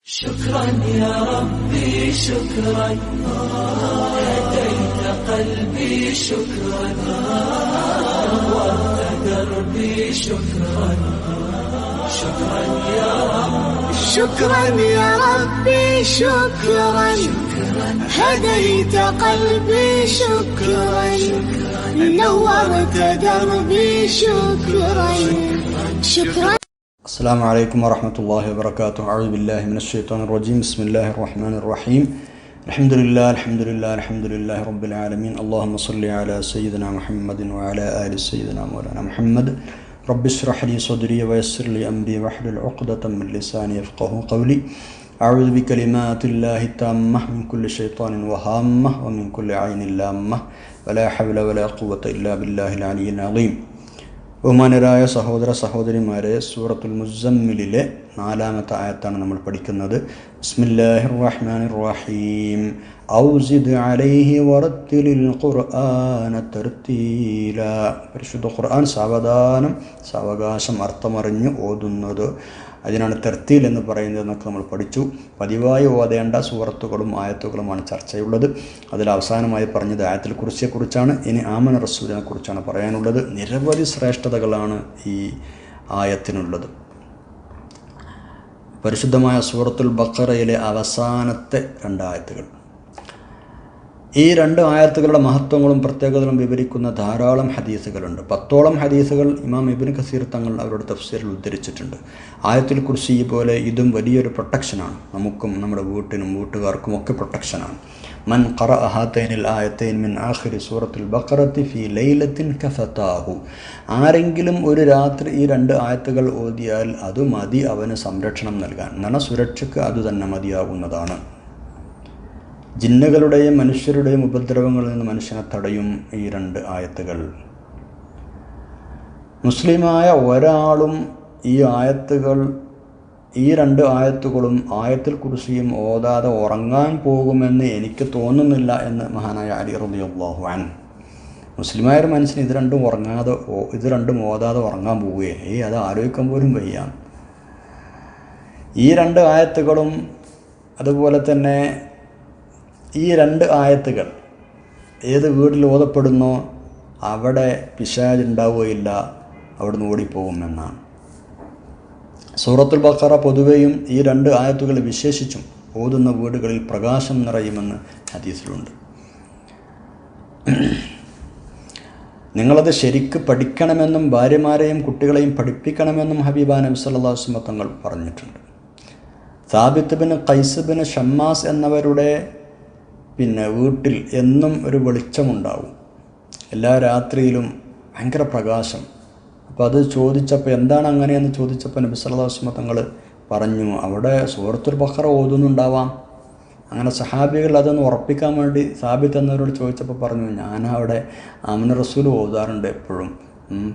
شكرا يا ربي شكرا هديت قلبي شكرا نورت دربي شكرا شكرا يا رب شكرا يا ربي شكرا هديت قلبي شكرا نورت دربي شكرا شكرا. السلام عليكم ورحمة الله وبركاته. أعوذ بالله من الشيطان الرجيم. بسم الله الرحمن الرحيم. الحمد لله رب العالمين. اللهم صل على سيدنا محمد وعلى آل سيدنا مولانا محمد. رب اشرح لي صدري ويسر لي أمري واحلل عقدة من لساني يفقهوا قولي. أعوذ بكلمات الله التامة من كل شيطان وهامة ومن كل عين لامة ولا حول ولا قوة إلا بالله العلي العظيم. ബഹുമാനരായ സഹോദര സഹോദരിമാരെ, സൂറത്തുൽ മുസമ്മിലിലെ 4-ാമത്തെ ആയത്താണ് നമ്മൾ പഠിക്കുന്നത്. ബിസ്മില്ലാഹിർ റഹ്മാനിർ റഹീം. ഔസിദ് അലൈഹി വറത്തിലിൽ ഖുർആന തർത്തീല. പരിശുദ്ധ ഖുർആൻ സാവകാശം അർത്ഥമറിഞ്ഞ് ഓതുന്നത്, അതിനാണ് തർത്തീൽ എന്ന് പറയുന്നത് എന്നൊക്കെ നമ്മൾ പഠിച്ചു. പതിവായി ഓതേണ്ട സൂറത്തുകളും ആയത്തുകളുമാണ് ചർച്ചയുള്ളത്. അതിൽ അവസാനമായി പറഞ്ഞത് ആയത്തുൽ കുർസിയെക്കുറിച്ചാണ്. ഇനി ആമന റസൂലിനെ കുറിച്ചാണ് പറയാനുള്ളത്. നിരവധി ശ്രേഷ്ഠതകളാണ് ഈ ആയത്തിനുള്ളത്. പരിശുദ്ധമായ സൂറത്തുൽ ബഖറയിലെ അവസാനത്തെ 2 ആയത്തുകൾ, ഈ 2 ആയത്തുകളുടെ മഹത്വങ്ങളും പ്രത്യേകതകളും വിവരിക്കുന്ന ധാരാളം ഹദീസുകളുണ്ട്. 10ഓളം ഹദീസുകൾ ഇമാം ഇബ്നു കസീർ തങ്ങൾ അവരുടെ തഫ്സീറിൽ ഉദ്ധരിച്ചിട്ടുണ്ട്. ആയത്തുൽ കുർസി പോലെ ഇതും വലിയൊരു പ്രൊട്ടക്ഷനാണ്. നമുക്കും നമ്മുടെ വീട്ടിനും വീട്ടുകാർക്കും ഒക്കെ പ്രൊട്ടക്ഷനാണ്. മൻ ഖറഅ ഹാതൈനിൽ ആയതൈൻ മിൻ ആഖിരി സൂറത്തുൽ ബഖറത്തി ഫീ ലൈലത്തിൻ കഫതാഹു. ആരെങ്കിലും ഒരു രാത്രി ഈ 2 ആയത്തുകൾ ഓതിയാൽ അത് മതി അവന് സംരക്ഷണം നൽകാൻ. എന്നാണ്, സുരക്ഷയ്ക്ക് അത് തന്നെ മതിയാകുന്നതാണ്. ജിന്നുകളുടെയും മനുഷ്യരുടെയും ഉപദ്രവങ്ങളിൽ നിന്ന് മനുഷ്യനെ തടയും ഈ 2 ആയത്തുകൾ. മുസ്ലിമായ ഒരാളും ഈ 2 ആയത്തുകളും ആയത്തുൽ കുർസിയും ഓതാതെ ഉറങ്ങാൻ പോകുമെന്ന് എനിക്ക് തോന്നുന്നില്ല എന്ന് മഹാനായ അലി റളിയല്ലാഹു അൻഹു. മുസ്ലിമായ ഒരു മനുഷ്യന് ഇത് രണ്ടും ഓതാതെ ഉറങ്ങാൻ പോവുകയെ അത് ആലോചിക്കാൻ പോലും വയ്യ. ഈ 2 ആയത്തുകളും അതുപോലെ തന്നെ ഈ 2 ആയത്തുകൾ ഏത് വീട്ടിൽ ഓതപ്പെടുന്നോ അവിടെ പിശാച് ഉണ്ടാവുകയില്ല, അവിടുന്ന് ഓടിപ്പോകുമെന്നാണ്. സൂറത്തുൽ ബഖറ പൊതുവെയും ഈ 2 ആയത്തുകൾ വിശേഷിച്ചും ഓതുന്ന വീടുകളിൽ പ്രകാശം നിറയുമെന്ന് ഹദീസിലുണ്ട്. നിങ്ങളത് ശരിക്ക് പഠിക്കണമെന്നും ഭാര്യമാരെയും കുട്ടികളെയും പഠിപ്പിക്കണമെന്നും ഹബീബ നബി സല്ലല്ലാഹു അലൈഹി വസല്ലം തങ്ങൾ പറഞ്ഞിട്ടുണ്ട്. Sabit bin Qais bin Shammas എന്നവരുടെ വീട്ടിൽ എന്നും ഒരു വെളിച്ചമുണ്ടാവും. എല്ലാ രാത്രിയിലും ഭയങ്കര പ്രകാശം. അപ്പോൾ അത് ചോദിച്ചപ്പോൾ എന്താണ് അങ്ങനെയെന്ന് ചോദിച്ചപ്പോൾ നബി സല്ലല്ലാഹു അലൈഹി വസല്ലം തങ്ങൾ പറഞ്ഞു, അവിടെ സൂറത്തുൽ ബഖറ ഓതുന്നുണ്ടാവാം. അങ്ങനെ സഹാബികൾ അതൊന്ന് ഉറപ്പിക്കാൻ വേണ്ടി സാബിത്ത് എന്നവരോട് ചോദിച്ചപ്പോൾ പറഞ്ഞു, ഞാൻ അവിടെ ആമന റസൂൽ ഓതാറുണ്ട് എപ്പോഴും,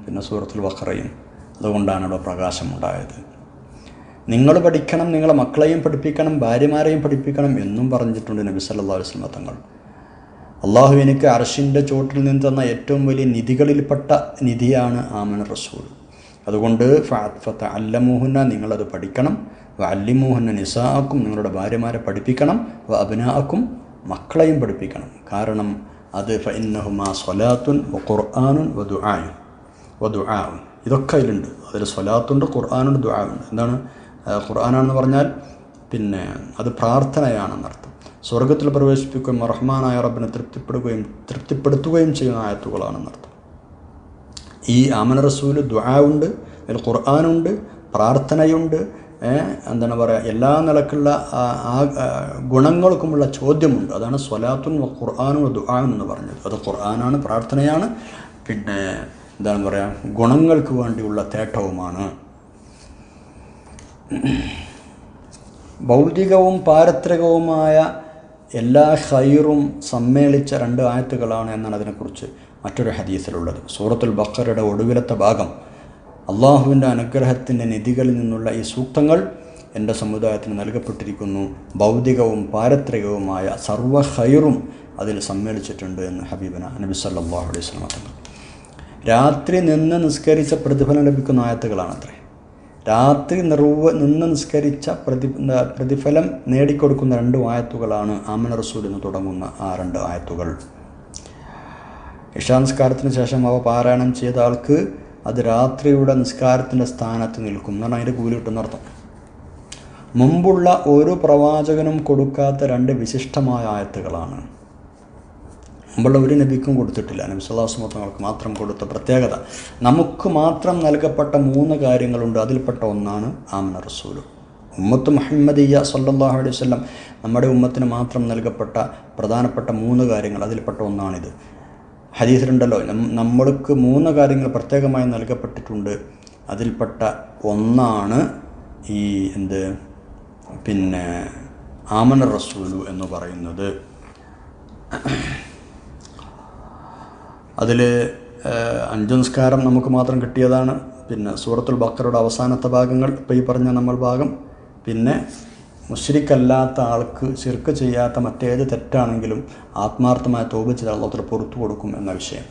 പിന്നെ സൂറത്തുൽ ബഖറയും, അതുകൊണ്ടാണ് അവിടെ പ്രകാശമുണ്ടായത്. നിങ്ങൾ പഠിക്കണം, നിങ്ങളെ മക്കളെയും പഠിപ്പിക്കണം, ഭാര്യമാരെയും പഠിപ്പിക്കണം എന്നും പറഞ്ഞിട്ടുണ്ട് നബി സല്ലല്ലാഹു അലൈഹി വസല്ലം തങ്ങൾ. അള്ളാഹു എനിക്ക് അർശിൻ്റെ ചോട്ടിൽ നിന്ന് തന്ന ഏറ്റവും വലിയ നിധികളിൽപ്പെട്ട നിധിയാണ് ആമന റസൂൽ. അതുകൊണ്ട് ഫതഅല്ലമൂഹുന്ന, നിങ്ങളത് പഠിക്കണം. വഅല്ലിമൂഹുന്ന നിസാഅക്കും, നിങ്ങളുടെ ഭാര്യമാരെ പഠിപ്പിക്കണം. വഅബ്നാഅക്കും, മക്കളെയും പഠിപ്പിക്കണം. കാരണം അത് ഫഇന്നഹുമാ സ്വലാത്തുൻ വഖുർആനുൻ വദുആഉൻ, ഇതൊക്കെ അതിലുണ്ട്. അതിൽ സ്വലാത്തുണ്ട്, ഖുർആനുണ്ട്, ദുആഉണ്ട്. എന്താണ് ഖുർആനാണെന്ന് പറഞ്ഞാൽ അത് പ്രാർത്ഥനയാണെന്നർത്ഥം. സ്വർഗത്തിൽ പ്രവേശിപ്പിക്കുകയും റഹ്മാനായ റബ്ബിനെ തൃപ്തിപ്പെടുത്തുകയും ചെയ്യുന്ന ആയത്തുകളാണെന്നർത്ഥം. ഈ ആമന റസൂൽ ദുആഉണ്ട്, അതിൽ ഖുർആനുണ്ട്, പ്രാർത്ഥനയുണ്ട്, എല്ലാ നിലക്കുള്ള ആ ഗുണങ്ങൾക്കുമുള്ള ചോദ്യമുണ്ട്. അതാണ് സ്വലാത്തുൻ വ ഖുർആനും ദുആഉൻ എന്ന് പറഞ്ഞത്. അത് ഖുർആനാണ്, പ്രാർത്ഥനയാണ്, ഗുണങ്ങൾക്ക് വേണ്ടിയുള്ള തേട്ടവുമാണ്. ഭൗതികവും പാരത്രികവുമായ എല്ലാ ഖൈറും സമ്മേളിച്ച 2 ആയത്തുകളാണ് എന്നാണ് അതിനെക്കുറിച്ച് മറ്റൊരു ഹദീസിലുള്ളത്. സൂറത്തുൽ ബഖറയുടെ ഒടുവിലത്തെ ഭാഗം, അള്ളാഹുവിൻ്റെ അനുഗ്രഹത്തിൻ്റെ നിധികളിൽ നിന്നുള്ള ഈ സൂക്തങ്ങൾ എൻ്റെ സമുദായത്തിന് നൽകപ്പെട്ടിരിക്കുന്നു, ഭൗതികവും പാരത്രികവുമായ സർവ്വ ഖൈറും അതിൽ സമ്മേളിച്ചിട്ടുണ്ട് എന്ന് ഹബീബന നബി സല്ലല്ലാഹു അലൈഹി വസല്ലം തങ്ങൾ. രാത്രി നിന്ന് നിസ്കരിച്ച പ്രതിഫലം ലഭിക്കുന്ന ആയത്തുകളാണത്രേ. രാത്രി നിന്ന് നിസ്കരിച്ച പ്രതിഫലം നേടിക്കൊടുക്കുന്ന 2 ആയത്തുകളാണ് ആമന റസൂൽ എന്ന് തുടങ്ങുന്ന ആ 2 ആയത്തുകൾ. ഇശാ നിസ്കാരത്തിന് ശേഷം അവ പാരായണം ചെയ്ത ആൾക്ക് അത് രാത്രിയുടെ നിസ്കാരത്തിൻ്റെ സ്ഥാനത്ത് നിൽക്കും എന്നാണ് അതിൻ്റെ കൂലി കിട്ടുന്നർത്ഥം. മുമ്പുള്ള ഒരു പ്രവാചകനും കൊടുക്കാത്ത 2 വിശിഷ്ടമായ ആയത്തുകളാണ്. മുമ്പുള്ള ഒരു നബിക്കും കൊടുത്തിട്ടില്ല. നബി സല്ലല്ലാഹു അലൈഹി വസല്ലം തങ്ങൾക്ക് മാത്രം കൊടുത്ത പ്രത്യേകത. നമുക്ക് മാത്രം നൽകപ്പെട്ട 3 കാര്യങ്ങളുണ്ട്. അതിൽപ്പെട്ട ഒന്നാണ് ആമന റസൂൽ. ഉമ്മത്ത് മുഹമ്മദിയ്യ സല്ലല്ലാഹു അലൈഹി വസല്ലം, നമ്മുടെ ഉമ്മത്തിന് മാത്രം നൽകപ്പെട്ട പ്രധാനപ്പെട്ട 3 കാര്യങ്ങൾ. അതിൽപ്പെട്ട ഒന്നാണിത്. ഹദീസിലുണ്ടല്ലോ, നമ്മൾക്ക് 3 കാര്യങ്ങൾ പ്രത്യേകമായി നൽകപ്പെട്ടിട്ടുണ്ട്. അതിൽപ്പെട്ട ഒന്നാണ് ഈ ആമന റസൂലു എന്ന് പറയുന്നത്. അതിൽ 5 നിസ്കാരം നമുക്ക് മാത്രം കിട്ടിയതാണ്. പിന്നെ സൂറത്തുൽ ബഖറയുടെ അവസാനത്തെ ഭാഗങ്ങൾ, ഇപ്പോൾ ഈ പറഞ്ഞ നമ്മൾ ഭാഗം. പിന്നെ മുശ്രിക്കല്ലാത്ത ആൾക്ക്, ശിർക്ക് ചെയ്യാത്ത മറ്റേത് തെറ്റാണെങ്കിലും ആത്മാർത്ഥമായ തൗബ ചെയ്താൽ അല്ലാഹു പുറത്തു കൊടുക്കും എന്ന വിഷയം.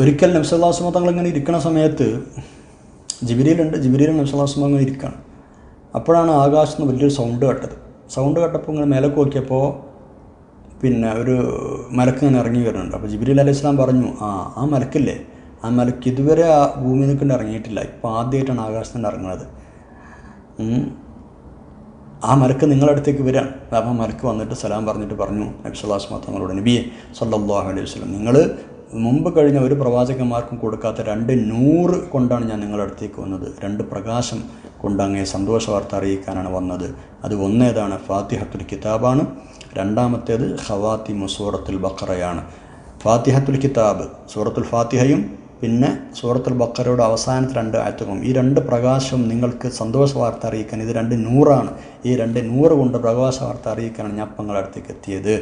ഒരിക്കൽ നബി സല്ലല്ലാഹു അലൈഹി വസല്ലം തങ്ങൾ ഇങ്ങനെ ഇരിക്കുന്ന സമയത്ത് ജിബ്രീൽ നബി സല്ലല്ലാഹു അലൈഹി വസല്ലം അങ്ങനെ ഇരിക്കുകയാണ്. അപ്പോഴാണ് ആകാശത്ത് നിന്ന് വലിയൊരു സൗണ്ട് കേട്ടത്. സൗണ്ട് കേട്ടപ്പോൾ ഇങ്ങനെ മേലേക്ക് നോക്കിയപ്പോൾ ഒരു മലക്ക് ഇങ്ങനെ ഇറങ്ങി വരുന്നുണ്ട്. അപ്പോൾ ജിബ്രീൽ അലൈഹി സ്വലാം പറഞ്ഞു, ആ മലക്കില്ലേ, ആ മലക്ക് ഇതുവരെ ആ ഭൂമി നിൽക്കൊണ്ട് ഇറങ്ങിയിട്ടില്ല, ഇപ്പോൾ ആദ്യമായിട്ടാണ് ആകാശത്ത് നിന്ന് ഇറങ്ങുന്നത്. ആ മലക്ക് നിങ്ങളുടെ അടുത്തേക്ക് വരികയാണ്. അപ്പോൾ മലക്ക് വന്നിട്ട് സലാം പറഞ്ഞിട്ട് പറഞ്ഞു നബി സല്ലല്ലാഹു അലൈഹി വസല്ലം തങ്ങളോട്, നബിയെ സല്ലല്ലാഹു അലൈഹി വസല്ലം, നിങ്ങൾ മുമ്പ് കഴിഞ്ഞ ഒരു പ്രവാചകന്മാർക്കും കൊടുക്കാത്ത 2 നൂറ് കൊണ്ടാണ് ഞാൻ നിങ്ങളുടെ അടുത്തേക്ക് വന്നത്. 2 പ്രകാശം കൊണ്ട് അങ്ങേ സന്തോഷ വാർത്ത അറിയിക്കാനാണ് വന്നത്. അത് ഒന്നേതാണ് ഫാത്തിഹത്തുൽ കിതാബാണ്, രണ്ടാമത്തേത് ഖവാത്തിമു സൂറത്തുൽ ബഖറയാണ്. ഫാത്തിഹത്തുൽ കിതാബ് സൂറത്തുൽ ഫാത്തിഹയും പിന്നെ സൂറത്തുൽ ബഖറയുടെ അവസാനത്തെ 2 ആയത്തുകളും, ഈ 2 പ്രകാശം നിങ്ങൾക്ക് സന്തോഷ വാർത്ത അറിയിക്കാൻ, ഇത് 2 നൂറാണ്. ഈ 2 നൂറ് കൊണ്ട് പ്രകാശ വാർത്ത അറിയിക്കാനാണ് ഞാൻ നിങ്ങളുടെ അടുത്തേക്ക് എത്തിയത്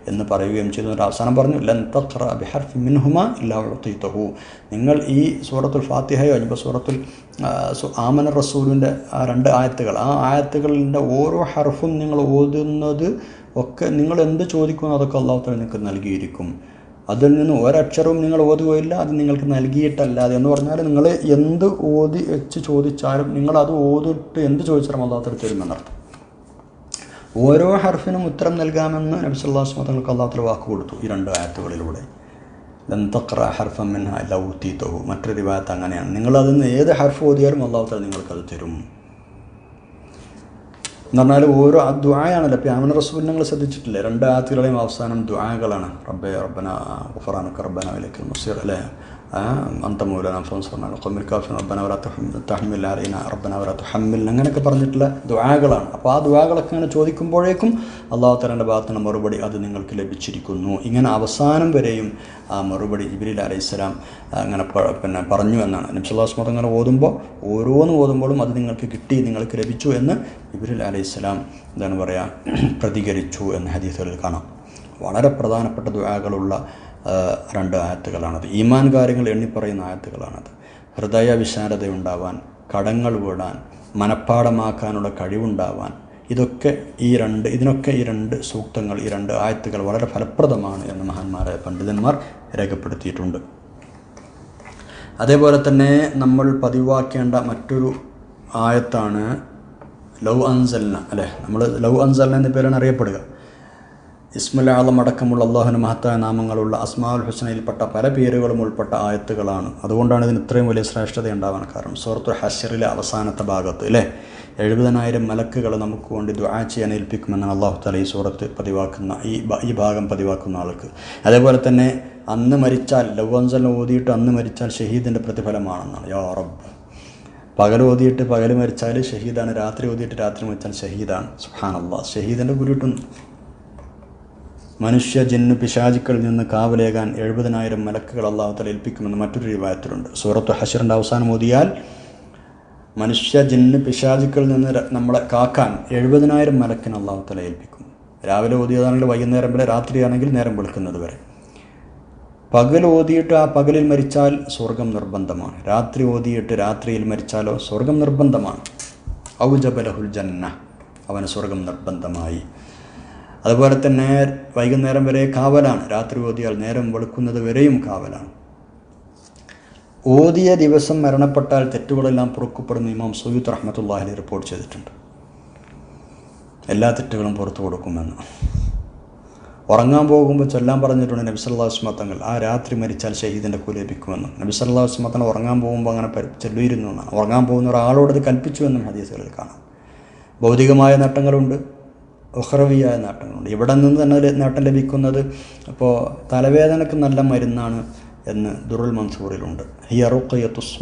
എന്ന് പറയുകയും ചെയ്തു. അവസാനം പറഞ്ഞു, ലൻ തഖ്റ ബിഹർഫിൻ മിൻഹുമാ ഇല്ലാ ഉതീതഹു. നിങ്ങൾ ഈ സൂറത്തുൽ ഫാത്തിഹയോ ഇപ്പോൾ സൂറത്തുൽ ആമന റസൂലിൻ്റെ 2 ആയത്തുകൾ, ആ ആയത്തുകളിൻ്റെ ഓരോ ഹർഫും നിങ്ങൾ ഓതുന്നത് ഒക്കെ നിങ്ങൾ എന്ത് ചോദിക്കുന്നു അതൊക്കെ അല്ലാഹു തആല നിങ്ങൾക്ക് നൽകിയിരിക്കും. അതിൽ നിന്ന് ഒരക്ഷരവും നിങ്ങൾ ഓതുകയില്ല, അത് നിങ്ങൾക്ക് നൽകിയിട്ടല്ലാതെ. എന്ന് പറഞ്ഞാൽ നിങ്ങൾ എന്ത് ഓതി വെച്ച് ചോദിച്ചാലും, നിങ്ങളത് ഓതിട്ട് എന്ത് ചോദിച്ചാലും അല്ലാഹു തആല തരുമെന്നർത്ഥം. ഓരോ ഹർഫിനും ഉത്തരം നൽകാമെന്ന് നബി സല്ലല്ലാഹു അലൈഹി വസല്ലം അല്ലാഹു തആല വാക്ക് കൊടുത്തു ഈ 2 ആയത്തുകളിലൂടെ. ലൻ തഖ്റ ഹർഫൻ മിൻഹാ ഇല്ലാ ഉതീതഹു. മറ്റൊരു റിവായത്ത് അങ്ങനെയാണ്, നിങ്ങളതിൽ നിന്ന് ഏത് ഹർഫ് ഓതിയാലും അല്ലാഹു തആല നിങ്ങൾക്കത് തരും എന്ന് പറഞ്ഞാൽ ഓരോ ദുആയാണല്ലോ. ഇപ്പോൾ ആമന റസൂൽ നിങ്ങൾ ശ്രദ്ധിച്ചിട്ടില്ലേ, 2 ആയത്തുകളെയും അവസാനം ദുആകളാണ്. റബ്ബന ഗുഫ്റാനക റബ്ബന ഇലൈക്കൽ മസീർ, അല്ലേ, അന്ത മൗലാനാ ഫൻസുർനാ അലൽ ഖൗമിൽ കാഫിരീൻ റബ്ബന വലാ തഹ്മിൽ അലൈനാ റബ്ബന വലാ തുഹമ്മിൽനാ, അങ്ങനെയൊക്കെ പറഞ്ഞിട്ടുള്ള ദുആകളാണ്. അപ്പോൾ ആ ദുആകളൊക്കെ ഇങ്ങനെ ചോദിക്കുമ്പോഴേക്കും അല്ലാഹു തആലയുടെ ഭാഗത്ത് നിന്ന് മറുപടി അത് നിങ്ങൾക്ക് ലഭിച്ചിരിക്കുന്നു. ഇങ്ങനെ അവസാനം വരെയും ആ മറുപടി ജിബ്രീൽ അലൈഹിസ്സലാം അങ്ങനെ പറഞ്ഞു എന്നാണ്. നബി സല്ലല്ലാഹു അലൈഹി വസല്ലം അങ്ങനെ ഓതുമ്പോഴും അത് നിങ്ങൾക്ക് കിട്ടി, നിങ്ങൾക്ക് ലഭിച്ചു എന്ന് ജിബ്രീൽ അലൈഹിസ്സലാം പ്രതികരിച്ചു എന്ന് ഹദീസുകളിൽ കാണാം. വളരെ പ്രധാനപ്പെട്ട ദുആകളുള്ള 2 ആയത്തുകളാണത്. ഈമാൻ കാര്യങ്ങൾ എണ്ണിപ്പറയുന്ന ആയത്തുകളാണത്. ഹൃദയ വിശാലതയുണ്ടാവാൻ, കടങ്ങൾ വീടാൻ, മനഃപ്പാടമാക്കാനുള്ള കഴിവുണ്ടാവാൻ, ഇതിനൊക്കെ ഈ 2 സൂക്തങ്ങൾ, ഈ 2 ആയത്തുകൾ വളരെ ഫലപ്രദമാണ് എന്ന് മഹാന്മാരായ പണ്ഡിതന്മാർ രേഖപ്പെടുത്തിയിട്ടുണ്ട്. അതേപോലെ തന്നെ നമ്മൾ പതിവാക്കേണ്ട മറ്റൊരു ആയത്താണ് ലൗ അൻസൽന, അല്ലേ. നമ്മൾ ലൗ അൻസൽന എന്ന പേരാണ് അറിയപ്പെടുക. ഇസ്മുൽ ആളം അടക്കമുള്ള അള്ളാഹുവിൻ്റെ മഹത്തായ നാമങ്ങളുള്ള അസ്മാഉൽ ഹുസ്നയിൽപ്പെട്ട പല പേരുകളും ഉൾപ്പെട്ട ആയത്തുകളാണ്. അതുകൊണ്ടാണ് ഇതിന് ഇത്രയും വലിയ ശ്രേഷ്ഠത ഉണ്ടാവാൻ കാരണം. സൂറത്തുൽ ഹശ്റിലെ അവസാനത്തെ ഭാഗത്ത്, അല്ലേ, 70,000 മലക്കുകൾ നമുക്ക് വേണ്ടി ദുആ ചെയ്യാൻ ഏൽപ്പിക്കുമെന്നാണ് അല്ലാഹു തആല ഈ സൂറത്ത് പതിവാക്കുന്ന ഈ ഭാഗം പതിവാക്കുന്ന ആൾക്ക്. അതേപോലെ തന്നെ അന്ന് മരിച്ചാൽ, ലൗ അൻസൽന ഓതിയിട്ട് അന്ന് മരിച്ചാൽ ഷഹീദിൻ്റെ പ്രതിഫലമാണെന്നാണ്. യാ റബ്ബ്, പകൽ ഓതിയിട്ട് പകൽ മരിച്ചാൽ ഷഹീദാണ്, രാത്രി ഓതിയിട്ട് രാത്രി മരിച്ചാൽ ഷഹീദാണ്. സുബ്ഹാനല്ലാഹ്, ഷഹീദിൻ്റെ ഗുരു കിട്ടുന്നു. മനുഷ്യ ജിന്ന് പിശാചുക്കളിൽ നിന്ന് കാവലേകാൻ 70,000 മലക്കുകൾ അല്ലാഹു തആല ഏൽപ്പിക്കുമെന്ന് മറ്റൊരു റിവായത്തിലുണ്ട്. സൂറത്തു ഹശ്റിൻ്റെ അവസാനം ഓതിയാൽ മനുഷ്യ ജിന്ന് പിശാചുക്കളിൽ നിന്ന് നമ്മളെ കാക്കാൻ 70,000 മലക്കിന് അല്ലാഹു തആല ഏൽപ്പിക്കും. രാവിലെ ഓതിയതാണെങ്കിൽ വൈകുന്നേരം വരെ, രാത്രിയാണെങ്കിൽ നേരം വെളുക്കുന്നത് വരെ. പകൽ ഓതിയിട്ട് ആ പകലിൽ മരിച്ചാൽ സ്വർഗം നിർബന്ധമാണ്. രാത്രി ഓതിയിട്ട് രാത്രിയിൽ മരിച്ചാലോ സ്വർഗം നിർബന്ധമാണ്. ഔജബ ലഹുൽ ജന്ന, അവന് സ്വർഗം നിർബന്ധമായി. അതുപോലെ തന്നെ വൈകുന്നേരം വരെ കാവലാണ്. രാത്രി ഓതിയാൽ നേരം വെളുക്കുന്നത് വരെയും കാവലാണ്. ഓതിയ ദിവസം മരണപ്പെട്ടാൽ തെറ്റുകളെല്ലാം പൊറുക്കപ്പെടുന്ന ഇമാം സുയൂത്ത് റഹ്മത്തുള്ളാഹി അലൈഹി റിപ്പോർട്ട് ചെയ്തിട്ടുണ്ട്. എല്ലാ തെറ്റുകളും പുറത്തു കൊടുക്കുമെന്ന്. ഉറങ്ങാൻ പോകുമ്പോൾ ചൊല്ലാൻ പറഞ്ഞിട്ടുണ്ട് നബി സല്ലല്ലാഹു അലൈഹി വസല്ലം തങ്ങൾ, ആ രാത്രി മരിച്ചാൽ ഷഹീദിൻ്റെ കൂലി ലഭിക്കുമെന്നും. നബി സല്ലല്ലാഹു അലൈഹി വസല്ലം തങ്ങൾ ഉറങ്ങാൻ പോകുമ്പോൾ അങ്ങനെ ചൊല്ലിയിരുന്നു എന്നാണ്. ഉറങ്ങാൻ പോകുന്ന ഒരാളോട് ഇത് കൽപ്പിച്ചു എന്നും ഹദീസുകളിൽ കാണാം. ഭൗതികമായ നേട്ടങ്ങളുണ്ട്, ഉഖ്റവിയായ നേട്ടങ്ങളുണ്ട്. ഇവിടെ നിന്ന് തന്നെ നേട്ടം ലഭിക്കുന്നത് ഇപ്പോൾ തലവേദനക്ക് നല്ല മരുന്നാണ് എന്ന് ദുറുൽ മൻസൂറിലുണ്ട്. ഹിയ റുഖിയത്തുസ്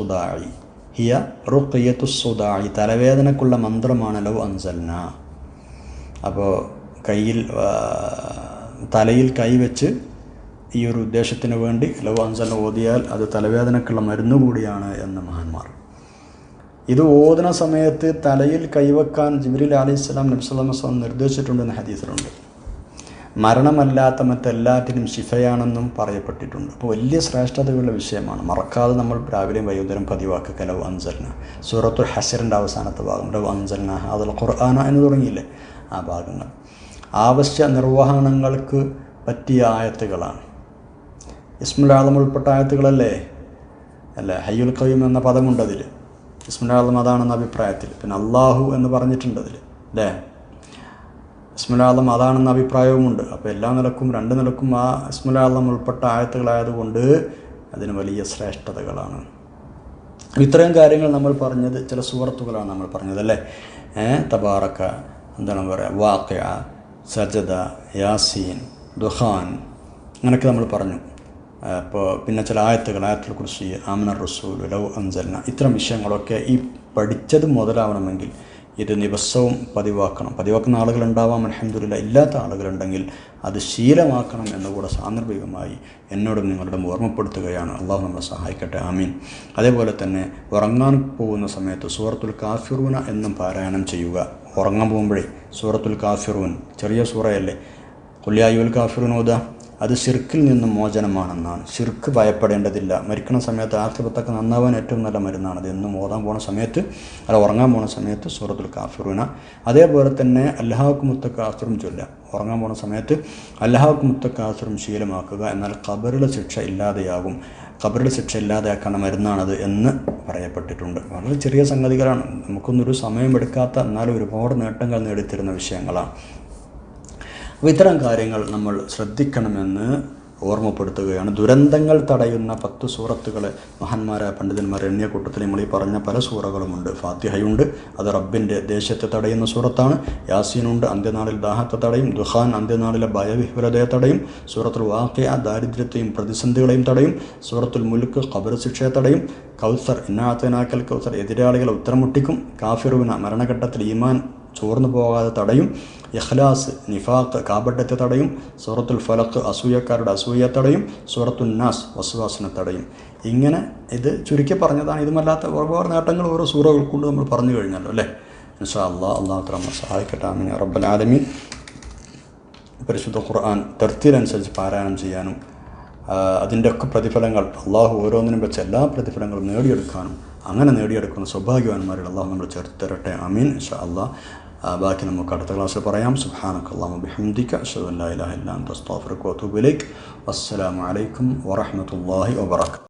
സുദാഇ, തലവേദനക്കുള്ള മന്ത്രമാണ് ലൗ അൻസൽന. അപ്പോൾ തലയിൽ കൈവച്ച് ഈ ഒരു ഉദ്ദേശത്തിന് വേണ്ടി ലൗ അൻസൽന ഓതിയാൽ അത് തലവേദനക്കുള്ള മരുന്ന് കൂടിയാണ് എന്ന് മഹാന്മാർ. ഇത് ഓതുന്ന സമയത്ത് തലയിൽ കൈവെക്കാൻ ജിബ്രീൽ അലൈഹിസ്സലാം നബി സല്ലല്ലാഹു അലൈഹി വസല്ലം നിർദ്ദേശിച്ചിട്ടുണ്ടെന്ന് ഹദീസിലുണ്ട്. മരണമല്ലാത്ത മറ്റെല്ലാറ്റിനും ശിഫയാണെന്നും പറയപ്പെട്ടിട്ടുണ്ട്. അപ്പോൾ വലിയ ശ്രേഷ്ഠതകളുള്ള വിഷയമാണ്. മറക്കാതെ നമ്മൾ രാവിലെയും വൈകുന്നേരം പതിവാക്കുക ലൗ അൻസൽന. സൂറത്തുൽ ഹശറിൻ്റെ അവസാനത്തെ ഭാഗം ലൗ അൻസൽന ഹാദൽ ഖുർആന എന്ന് തുടങ്ങിയില്ലേ, ആ ഭാഗങ്ങൾ ആവശ്യ നിർവഹണങ്ങൾക്ക് പറ്റിയ ആയത്തുകളാണ്. ഇസ്മുൽ ആദം ഉൾപ്പെട്ട ആയത്തുകളല്ലേ അല്ലേ. ഹയ്യുൽ ഖയ്യൂം എന്ന പദമുണ്ട് അതിൽ. ഇസ്മുൽ ആദം അതാണെന്ന അഭിപ്രായത്തിൽ. പിന്നെ അള്ളാഹു എന്ന് പറഞ്ഞിട്ടുണ്ട് അതിൽ അല്ലേ. ഇസ്മുൽ ആദം അതാണെന്ന അഭിപ്രായവുമുണ്ട്. അപ്പോൾ എല്ലാ നിലക്കും രണ്ട് നിലക്കും ആ ഇസ്മുൽ ആദം ഉൾപ്പെട്ട ആയത്തുകളായതുകൊണ്ട് അതിന് വലിയ ശ്രേഷ്ഠതകളാണ്. ഇത്രയും കാര്യങ്ങൾ നമ്മൾ പറഞ്ഞത് ചില സൂറത്തുകളാണ് നമ്മൾ പറഞ്ഞത് അല്ലേ. തബാറക, എന്താണ് പറയുക, വാഖിഅ, സജദ, യാസീൻ, ദുഖാൻ, അങ്ങനെയൊക്കെ നമ്മൾ പറഞ്ഞു. അപ്പോൾ പിന്നെ ചില ആയത്തുൽ കുർസി, ആമനർ റസൂൽ, ലൗ അൻസൽന, ഇത്തരം വിഷയങ്ങളൊക്കെ ഈ പഠിച്ചത് മുതലാവണമെങ്കിൽ ഇത് ദിവസവും പതിവാക്കുന്ന ആളുകളുണ്ടാവാം, അൽഹംദുലില്ലാഹ്. ഇല്ലാത്ത ആളുകളുണ്ടെങ്കിൽ അത് ശീലമാക്കണം എന്നുകൂടെ സാന്ദർഭികമായി എന്നോടും നിങ്ങളുടെ ഓർമ്മപ്പെടുത്തുകയാണ്. അള്ളാഹു നമ്മളെ സഹായിക്കട്ടെ, ആമീൻ. അതേപോലെ തന്നെ ഉറങ്ങാൻ പോകുന്ന സമയത്ത് സൂറത്തുൽ കാഫിറൂന എന്നും പാരായണം ചെയ്യുക. ഉറങ്ങാൻ പോകുമ്പോഴേ സൂറത്തുൽ കാഫിറൂൻ ചെറിയ സൂറയല്ലേ, ഖുൽ യാ അയ്യുഹൽ കാഫിറൂൻ ഓതുക. അത് ശിർക്കിൽ നിന്നും മോചനമാണെന്നാണ്. ശിർക്ക് ഭയപ്പെടേണ്ടതില്ല. മരിക്കുന്ന സമയത്ത് ആഖിറത്തൊക്കെ നന്നാവാൻ ഏറ്റവും നല്ല മരുന്നാണത്. എന്നും ഉറങ്ങാൻ പോണ സമയത്ത് സൂറത്തുൽ കാഫിറൂന. അതേപോലെ തന്നെ അൽഹാകും മുത്തക്കാസുറും ചൊല്ലുക. ഉറങ്ങാൻ പോണ സമയത്ത് അൽഹാകും മുത്തക്കാസുറും ശീലമാക്കുക. എന്നാൽ ഖബറിലെ ശിക്ഷ ഇല്ലാതെയാകും. ഖബറിലെ ശിക്ഷ ഇല്ലാതെയാക്കാനുള്ള മരുന്നാണത് എന്ന് പറയപ്പെട്ടിട്ടുണ്ട്. വളരെ ചെറിയ സംഗതികളാണ്, നമുക്കൊന്നൊരു സമയമെടുക്കാത്ത എന്നാലും ഒരുപാട് നേട്ടങ്ങൾ നേടിത്തരുന്ന വിഷയങ്ങളാണ്. അപ്പോൾ ഇത്തരം കാര്യങ്ങൾ നമ്മൾ ശ്രദ്ധിക്കണമെന്ന് ഓർമ്മപ്പെടുത്തുകയാണ്. ദുരന്തങ്ങൾ തടയുന്ന 10 സൂറത്തുകൾ മഹാന്മാരായ പണ്ഡിതന്മാർ എണ്ണിയ കൂട്ടത്തിൽ നമ്മൾ ഈ പറഞ്ഞ പല സൂറകളുമുണ്ട്. ഫാത്തിഹയുണ്ട്, അത് റബ്ബിൻ്റെ ദേഷ്യത്തെ തടയുന്ന സൂറത്താണ്. യാസീനുണ്ട്, അന്ത്യനാളിൽ ദാഹത്തെ തടയും. ദുഖാൻ അന്ത്യനാളിലെ ഭയവിഹ്വലതയെ തടയും. സൂറത്തുൽ വാഖിഅ ദാരിദ്ര്യത്തെയും പ്രതിസന്ധികളെയും തടയും. സൂറത്തുൽ മുൽക്ക് ഖബർ ശിക്ഷയെ തടയും. കൗസർ ഇന്നാ അഅ്തൈനാക്കൽ കൗസർ എതിരാളികളെ ഉത്തരം മുട്ടിക്കും. കാഫിറൂന മരണഘട്ടത്തിൽ ഈമാൻ ചോർന്നു പോകാതെ തടയും. ഇഖ്ലാസ് നിഫാഖ് കാപട്യത്തെ തടയും. സൂറത്തുൽ ഫലഖ് അസൂയക്കാരുടെ അസൂയയെ തടയും. സൂറത്തുൻ നാസ് വസ്വാസിനെ തടയും. ഇങ്ങനെ ഇത് ചുരുക്കി പറഞ്ഞതാണ്. ഇതുമല്ലാത്ത ഒരുപാട് നേട്ടങ്ങൾ ഓരോ സൂറകൾ കൊണ്ട് നമ്മൾ പറഞ്ഞു കഴിഞ്ഞല്ലോ അല്ലേ. ഇൻഷാ അല്ലാഹ് അല്ലാഹു തആല സഹായിക്കട്ടെ, ആമീൻ യാ റബ്ബൽ ആലമീൻ. പരിശുദ്ധ ഖുർആൻ തർത്തീലനുസരിച്ച് പാരായണം ചെയ്യാനും അതിൻ്റെയൊക്കെ പ്രതിഫലങ്ങൾ അള്ളാഹു ഓരോന്നിനും വെച്ച് എല്ലാ പ്രതിഫലങ്ങളും നേടിയെടുക്കാനും അങ്ങനെ നേടിയെടുക്കുന്ന സൗഭാഗ്യവാന്മാരിൽ അള്ളാഹു നമ്മൾ ചേർത്ത് തരട്ടെ, ആമീൻ ഇൻഷാ അല്ലാഹ്. ബാക്കി നമുക്ക് അടുത്ത ക്ലാസ്സിൽ പറയാം. സുബ്ഹാനക്കല്ലാഹുമ്മ ബിഹംദിക അശ്ഹദു അൻ ലാ ഇലാഹ ഇല്ലാ അൻത അസ്തഗ്ഫിറുക വഅതൂബു ഇലൈക്. അസ്സലാമു അലൈക്കും വറഹ്മത്തുള്ളാഹി വബറകാതുഹു.